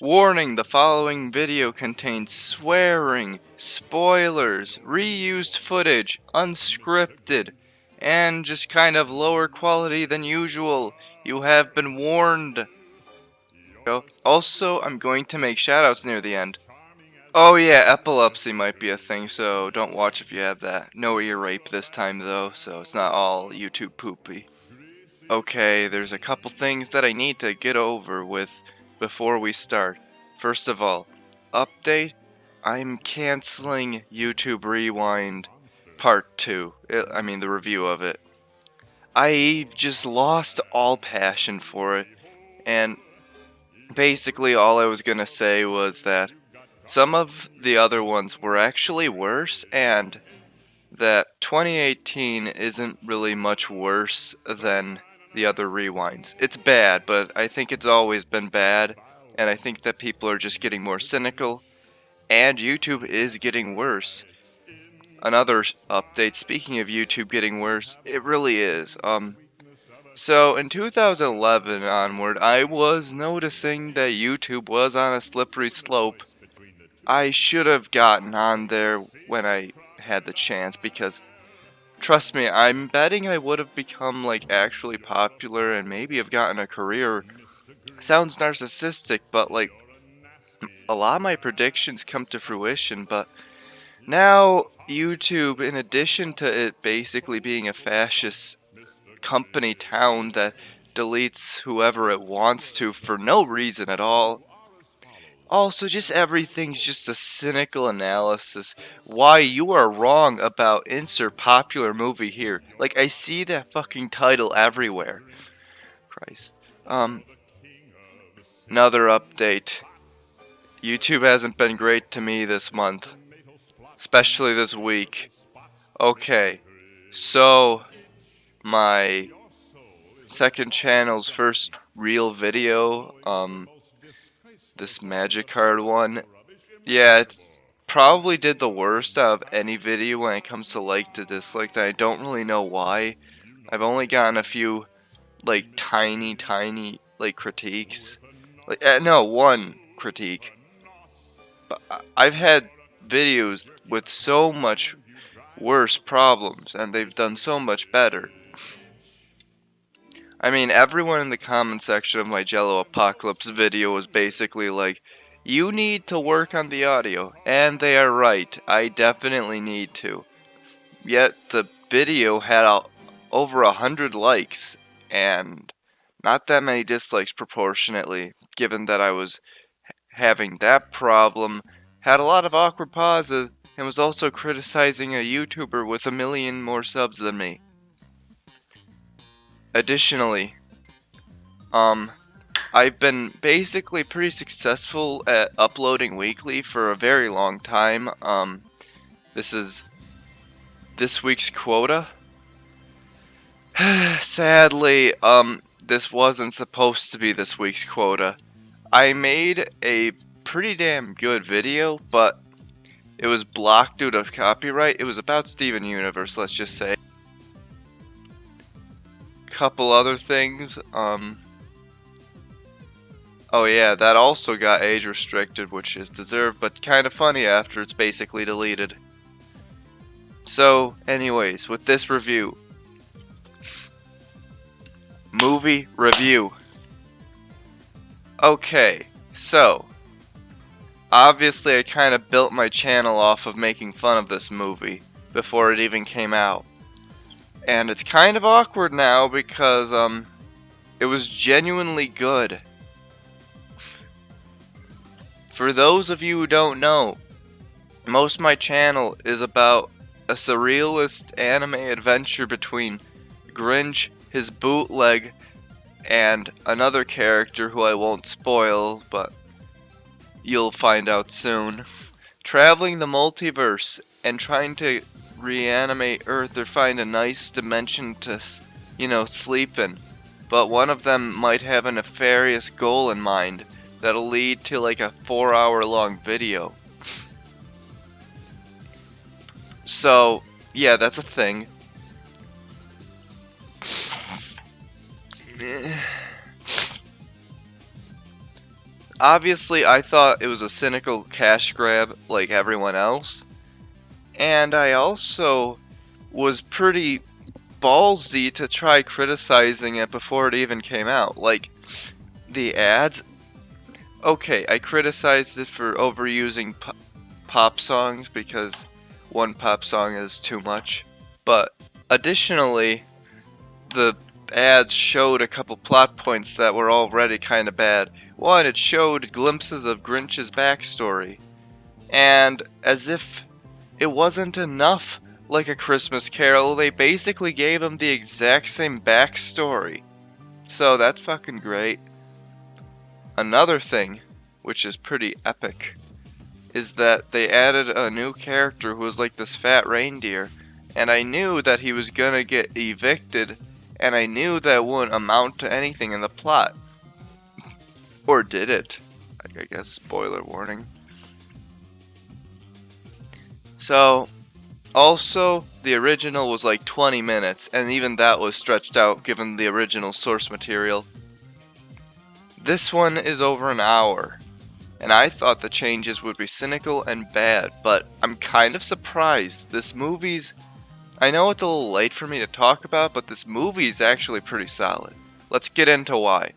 Warning, the following video contains swearing, spoilers, reused footage, unscripted, and just kind of lower quality than usual. You have been warned. Also, I'm going to make shoutouts near the end. Oh yeah, epilepsy might be a thing, so don't watch if you have that. No ear rape this time though, so it's not all YouTube poopy. Okay, there's a couple things that I need to get over with before we start. First of all, update, I'm canceling YouTube Rewind Part 2. I mean the review of it. I just lost all passion for it, and basically all I was gonna say was that some of the other ones were actually worse, and that 2018 isn't really much worse than the other rewinds. It's bad, but I think it's always been bad, and I think that people are just getting more cynical, and YouTube is getting worse. Another update, speaking of YouTube getting worse, it really is. So in 2011 onward, I was noticing that YouTube was on a slippery slope. I should have gotten on there when I had the chance, because trust me, I'm betting I would have become like actually popular and maybe have gotten a career. Sounds narcissistic, but like a lot of my predictions come to fruition. But now YouTube, in addition to it basically being a fascist company town that deletes whoever it wants to for no reason at all, also, just everything's just a cynical analysis. Why you are wrong about insert popular movie here. Like, I see that fucking title everywhere. Christ. Another update. YouTube hasn't been great to me this month. Especially this week. Okay. So, my second channel's first real video, this magic card one. Yeah, it's probably did the worst out of any video when it comes to like to dislike, and I don't really know why. I've only gotten a few like tiny like critiques. Like no, one critique. But I've had videos with so much worse problems and they've done so much better. I mean, everyone in the comment section of my Jello Apocalypse video was basically like, you need to work on the audio, and they are right, I definitely need to. Yet the video had over 100 likes, and not that many dislikes proportionately, given that I was having that problem, had a lot of awkward pauses, and was also criticizing a YouTuber with 1 million more subs than me. Additionally, I've been basically pretty successful at uploading weekly for a very long time. This is this week's quota. Sadly, this wasn't supposed to be this week's quota. I made a pretty damn good video, but it was blocked due to copyright. It was about Steven Universe, let's just say. Couple other things, oh yeah, that also got age restricted, which is deserved, but kind of funny after it's basically deleted. So, anyways, with this review, movie review. Okay, so, obviously I kind of built my channel off of making fun of this movie before it even came out. And it's kind of awkward now because, it was genuinely good. For those of you who don't know, most of my channel is about a surrealist anime adventure between Grinch, his bootleg, and another character who I won't spoil, but you'll find out soon, traveling the multiverse and trying to reanimate Earth or find a nice dimension to, sleep in. But one of them might have a nefarious goal in mind that'll lead to like a 4-hour long video. So, yeah, that's a thing. Obviously, I thought it was a cynical cash grab like everyone else, and I also was pretty ballsy to try criticizing it before it even came out. Like, the ads. Okay, I criticized it for overusing pop songs because one pop song is too much. But additionally, the ads showed a couple plot points that were already kind of bad. One, it showed glimpses of Grinch's backstory. And as if it wasn't enough like A Christmas Carol, they basically gave him the exact same backstory. So that's fucking great. Another thing, which is pretty epic, is that they added a new character who was like this fat reindeer, and I knew that he was gonna get evicted, and I knew that wouldn't amount to anything in the plot. Or did it? I guess spoiler warning. So, also, the original was like 20 minutes, and even that was stretched out given the original source material. This one is over an hour, and I thought the changes would be cynical and bad, but I'm kind of surprised. This movie's... I know it's a little late for me to talk about, but this movie's actually pretty solid. Let's get into why.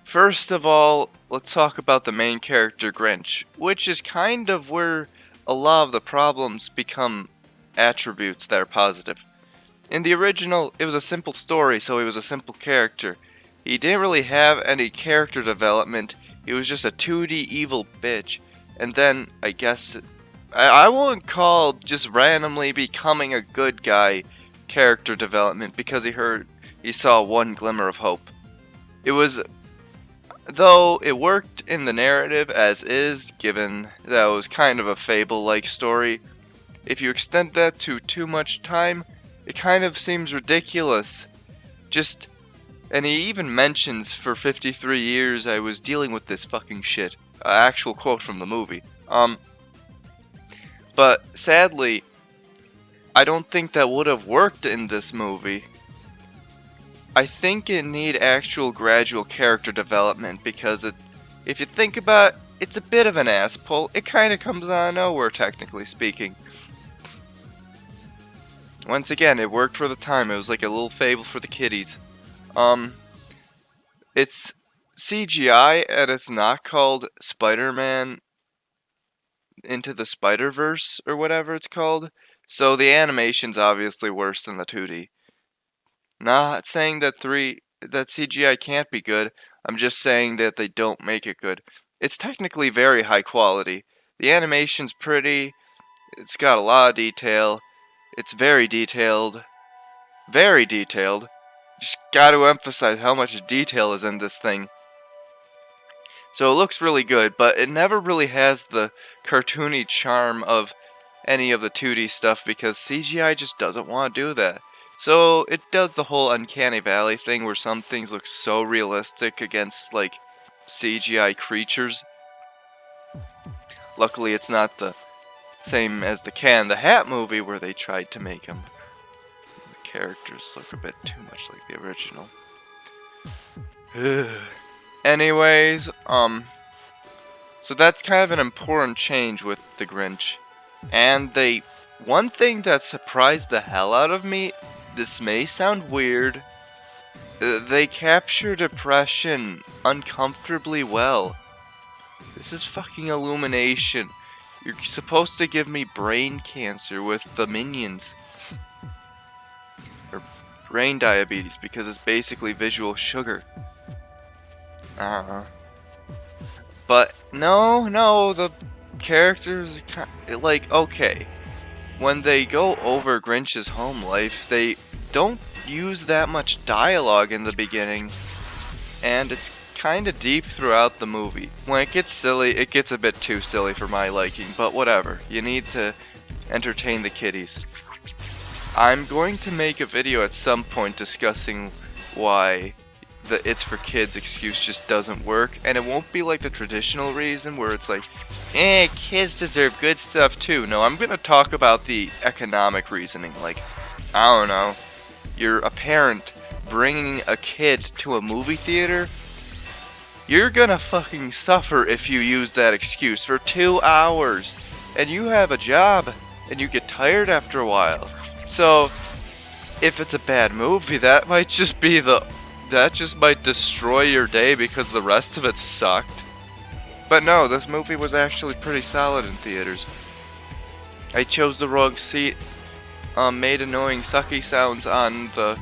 First of all, let's talk about the main character, Grinch, which is kind of where a lot of the problems become attributes that are positive. In the original, it was a simple story, so he was a simple character. He didn't really have any character development. He was just a 2D evil bitch. And then, I guess, I won't call just randomly becoming a good guy character development because he saw one glimmer of hope. It was, though it worked in the narrative as is, given that it was kind of a fable-like story. If you extend that to too much time, it kind of seems ridiculous. And he even mentions, for 53 years I was dealing with this fucking shit. Actual quote from the movie. But sadly, I don't think that would have worked in this movie. I think it need actual gradual character development because if you think about it, it's a bit of an ass pull. It kind of comes out of nowhere, technically speaking. Once again, it worked for the time. It was like a little fable for the kiddies. It's CGI and it's not called Spider-Man Into the Spider-Verse or whatever it's called. So the animation's obviously worse than the 2D. Not saying that CGI can't be good. I'm just saying that they don't make it good. It's technically very high quality. The animation's pretty. It's got a lot of detail. It's very detailed. Very detailed. Just gotta emphasize how much detail is in this thing. So it looks really good, but it never really has the cartoony charm of any of the 2D stuff because CGI just doesn't want to do that. So it does the whole Uncanny Valley thing where some things look so realistic against like CGI creatures. Luckily it's not the same as the Cat in the Hat movie where they tried to make them. The characters look a bit too much like the original. Anyways, so that's kind of an important change with the Grinch. And one thing that surprised the hell out of me, this may sound weird, they capture depression uncomfortably well. This is fucking Illumination. You're supposed to give me brain cancer with the Minions. Or brain diabetes, because it's basically visual sugar. But no, the characters like, okay, when they go over Grinch's home life, they don't use that much dialogue in the beginning, and it's kind of deep throughout the movie. When it gets silly, it gets a bit too silly for my liking, but whatever. You need to entertain the kiddies. I'm going to make a video at some point discussing why the "it's for kids" excuse just doesn't work, and it won't be like the traditional reason where it's like, kids deserve good stuff too. No, I'm gonna talk about the economic reasoning. Like, I don't know, you're a parent bringing a kid to a movie theater. You're gonna fucking suffer if you use that excuse for 2 hours. And you have a job, and you get tired after a while. So, if it's a bad movie, that might just be that just might destroy your day because the rest of it sucked. But no, this movie was actually pretty solid in theaters. I chose the wrong seat, made annoying sucky sounds on the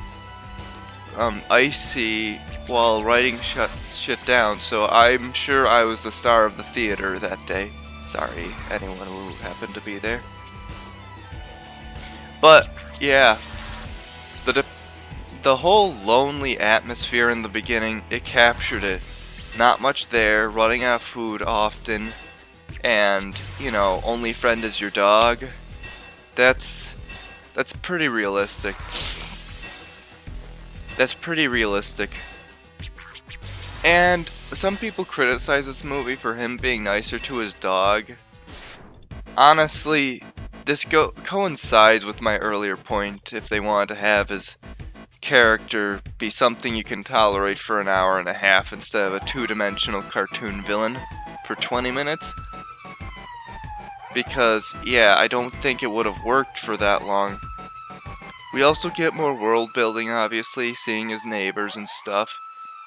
icy while writing shit down, so I'm sure I was the star of the theater that day. Sorry, anyone who happened to be there. But yeah, the whole lonely atmosphere in the beginning, it captured it. Not much there, running out of food often, and, you know, only friend is your dog. That's pretty realistic. That's pretty realistic. And some people criticize this movie for him being nicer to his dog. Honestly, this coincides with my earlier point. If they wanted to have his character be something you can tolerate for an hour and a half instead of a two-dimensional cartoon villain for 20 minutes. Because, yeah, I don't think it would have worked for that long. We also get more world building, obviously, seeing his neighbors and stuff.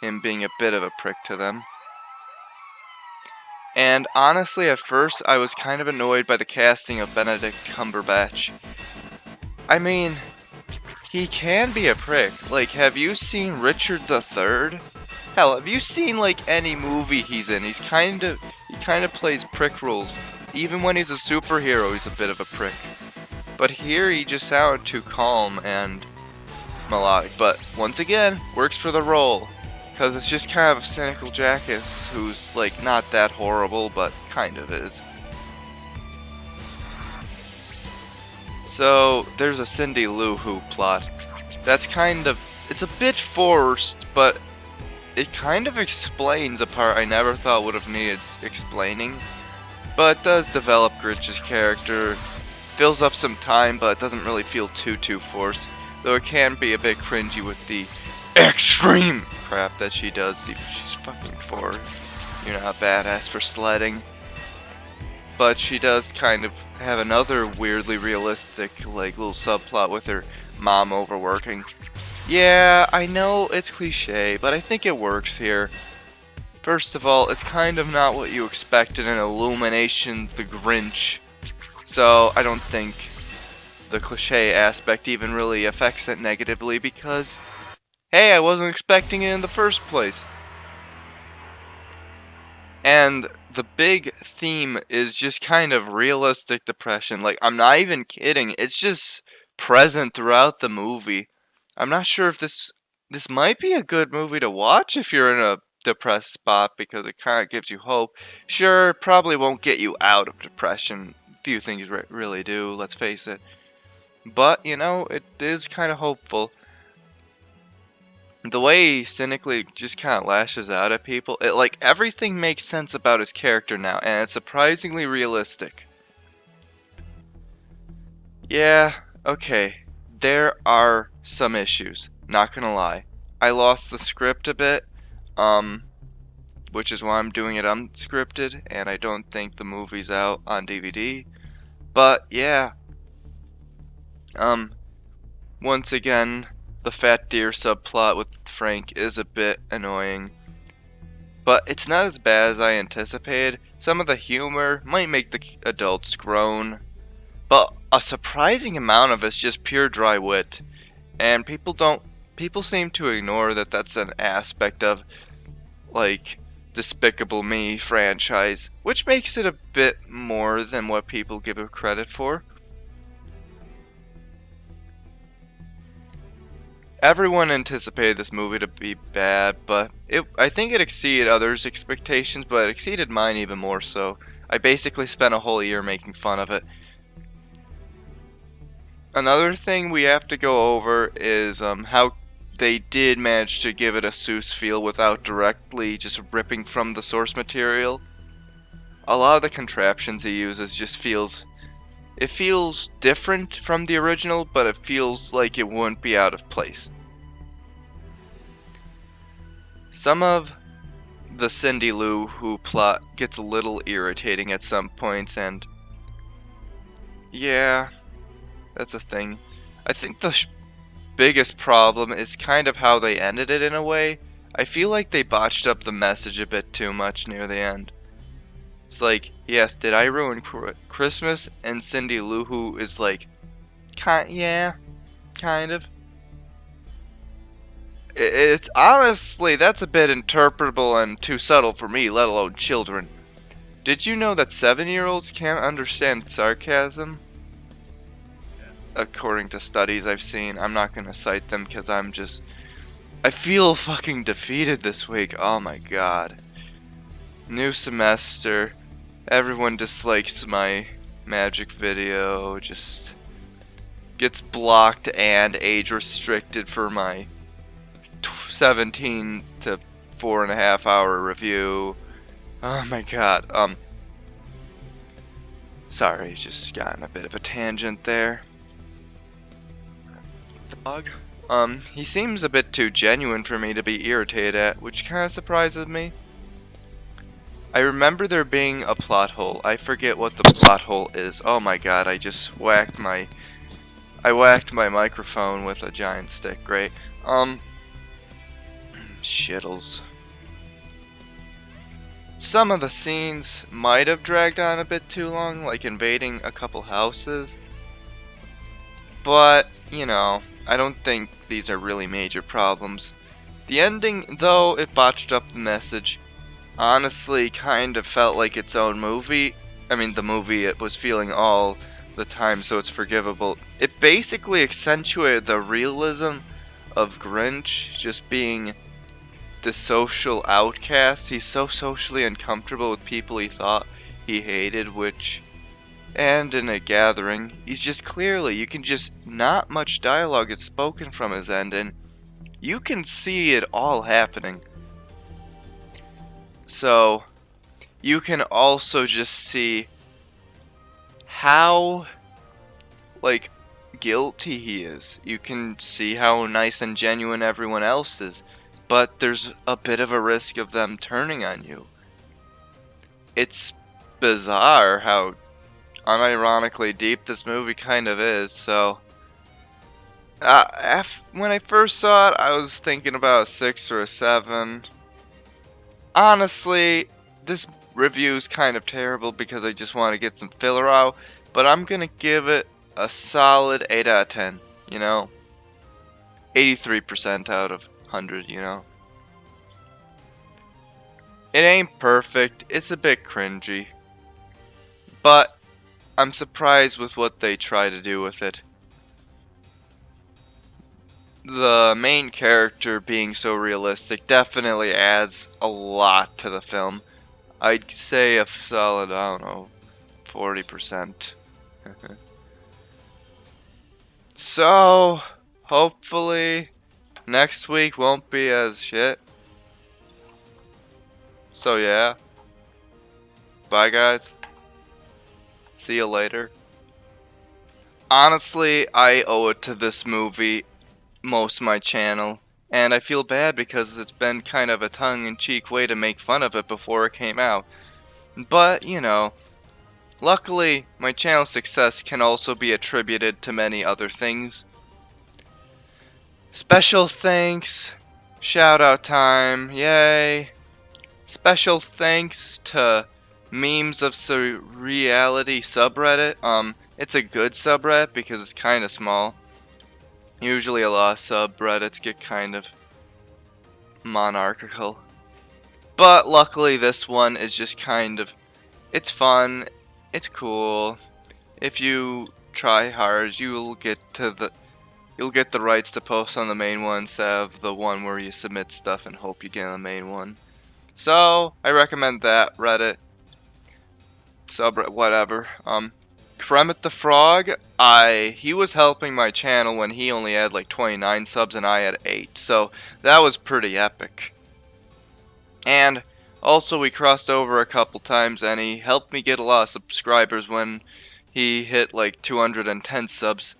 Him being a bit of a prick to them. And honestly, at first, I was kind of annoyed by the casting of Benedict Cumberbatch. I mean, he can be a prick. Like, have you seen Richard III? Hell, have you seen, like, any movie he's in? He kind of plays prick roles. Even when he's a superhero, he's a bit of a prick. But here, he just sounded too calm and melodic. But, once again, works for the role. Because it's just kind of a cynical jackass who's, like, not that horrible, but kind of is. So, there's a Cindy Lou Who plot. That's kind of, it's a bit forced, but it kind of explains a part I never thought would have needed explaining. But it does develop Grinch's character, fills up some time, but it doesn't really feel too forced. Though it can be a bit cringy with the extreme crap that she does. She's fucking 4. You're not a badass for sledding. But she does kind of have another weirdly realistic, like, little subplot with her mom overworking. Yeah, I know it's cliche, but I think it works here. First of all, it's kind of not what you expected in Illumination's The Grinch. So, I don't think the cliche aspect even really affects it negatively because, hey, I wasn't expecting it in the first place. And the big theme is just kind of realistic depression. Like, I'm not even kidding. It's just present throughout the movie. I'm not sure if this might be a good movie to watch if you're in a depressed spot because it kind of gives you hope. Sure, probably won't get you out of depression. Few things really do, let's face it. But, you know, it is kind of hopeful. The way he cynically just kind of lashes out at people, like, everything makes sense about his character now, and it's surprisingly realistic. Yeah, okay, there are some issues, not gonna lie. I lost the script a bit, which is why I'm doing it unscripted, and I don't think the movie's out on DVD. But, yeah. Once again, the fat deer subplot with Frank is a bit annoying. But it's not as bad as I anticipated. Some of the humor might make the adults groan. But a surprising amount of it's just pure dry wit. And people seem to ignore that that's an aspect of, like, Despicable Me franchise, which makes it a bit more than what people give it credit for. Everyone anticipated this movie to be bad, but I think it exceeded others' expectations, but it exceeded mine even more so. I basically spent a whole year making fun of it. Another thing we have to go over is how they did manage to give it a Seuss feel without directly just ripping from the source material. A lot of the contraptions he uses just feels different from the original, but it feels like it wouldn't be out of place. Some of the Cindy Lou Who plot gets a little irritating at some points, and yeah, that's a thing. I think the biggest problem is kind of how they ended it in a way. I feel like they botched up the message a bit too much near the end. It's like, yes, did I ruin Christmas? And Cindy Lou Who is like, yeah, kind of. It's honestly, that's a bit interpretable and too subtle for me, let alone children. Did you know that 7-year-olds can't understand sarcasm? According to studies I've seen. I'm not gonna cite them because I feel fucking defeated this week. Oh my god. New semester. Everyone dislikes my magic video. Just gets blocked and age restricted for my 17 to 4.5 hour review. Oh my god. Sorry, just got in a bit of a tangent there. Dog. He seems a bit too genuine for me to be irritated at, which kind of surprises me. I remember there being a plot hole. I forget what the plot hole is. Oh my god, I just whacked my microphone with a giant stick. Great. Shittles. Some of the scenes might have dragged on a bit too long, like invading a couple houses. But, you know, I don't think these are really major problems. The ending, though it botched up the message, honestly kind of felt like its own movie. I mean, the movie it was feeling all the time, so it's forgivable. It basically accentuated the realism of Grinch just being the social outcast. He's so socially uncomfortable with people he thought he hated, and in a gathering, he's just clearly, you can just, not much dialogue is spoken from his end, and you can see it all happening. So, you can also just see how, like, guilty he is. You can see how nice and genuine everyone else is, but there's a bit of a risk of them turning on you. It's bizarre how unironically deep this movie kind of is, so when I first saw it, I was thinking about a 6 or a 7. Honestly, this review is kind of terrible because I just want to get some filler out, but I'm gonna give it a solid 8 out of 10, you know? 83% out of 100, you know? It ain't perfect, it's a bit cringy, but I'm surprised with what they try to do with it. The main character being so realistic definitely adds a lot to the film. I'd say a solid, I don't know, 40%. So, hopefully, next week won't be as shit. So yeah. Bye guys. See you later. Honestly, I owe it to this movie most of my channel, and I feel bad because it's been kind of a tongue-in-cheek way to make fun of it before it came out. But, you know, luckily my channel's success can also be attributed to many other things. Special thanks, shout out time, yay. Special thanks to Memes of Surreality subreddit. It's a good subreddit because it's kind of small. Usually a lot of subreddits get kind of monarchical. But luckily this one is just kind of, it's fun, it's cool. If you try hard, you'll get the rights to post on the main one instead of the one where you submit stuff and hope you get on the main one. So, I recommend that Reddit, subreddit, whatever. Kermit the Frog, he was helping my channel when he only had like 29 subs and I had 8, so that was pretty epic. And also we crossed over a couple times and he helped me get a lot of subscribers when he hit like 210 subs.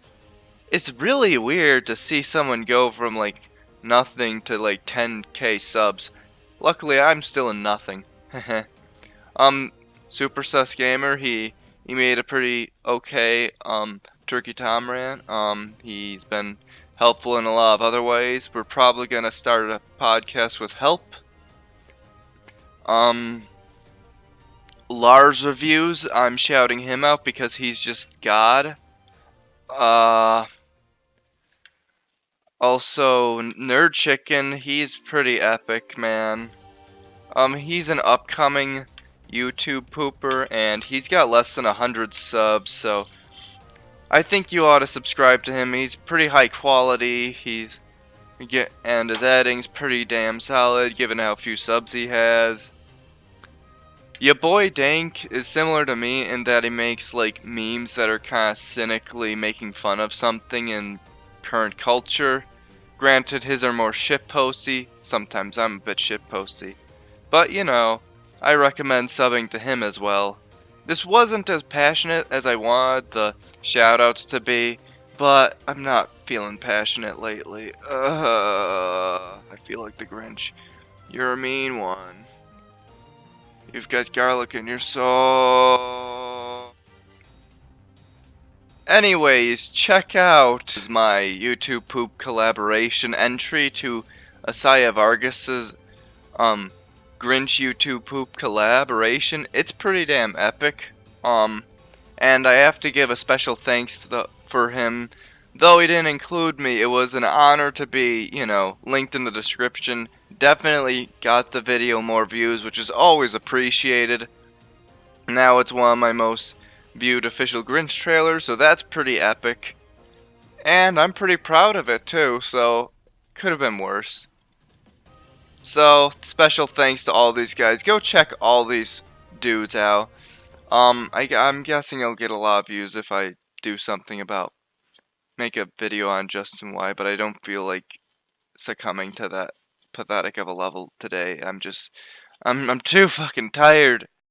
It's really weird to see someone go from like nothing to like 10k subs. Luckily, I'm still in nothing. Super Sus Gamer, he made a pretty okay Turkey Tom rant. He's been helpful in a lot of other ways. We're probably gonna start a podcast with help. Lars Reviews, I'm shouting him out because he's just God. Also Nerd Chicken, he's pretty epic, man. He's an upcoming YouTube pooper, and he's got less than 100 subs, so I think you ought to subscribe to him. He's pretty high quality. And his editing's pretty damn solid, given how few subs he has. Your boy Dank is similar to me in that he makes like memes that are kind of cynically making fun of something in current culture. Granted, his are more shitposty. Sometimes I'm a bit shitposty. But, you know, I recommend subbing to him as well. This wasn't as passionate as I wanted the shoutouts to be, but I'm not feeling passionate lately. I feel like the Grinch. You're a mean one. You've got garlic in your soul. Anyways, check out my YouTube poop collaboration entry to Asaya Vargas's Grinch YouTube poop collaboration. It's pretty damn epic. And I have to give a special thanks for him. Though he didn't include me, it was an honor to be, you know, linked in the description. Definitely got the video more views, which is always appreciated. Now it's one of my most viewed official Grinch trailers, so that's pretty epic. And I'm pretty proud of it too, so could have been worse. So, special thanks to all these guys. Go check all these dudes out. I'm guessing I'll get a lot of views if I do something about make a video on Justin Y, but I don't feel like succumbing to that pathetic of a level today. I'm too fucking tired.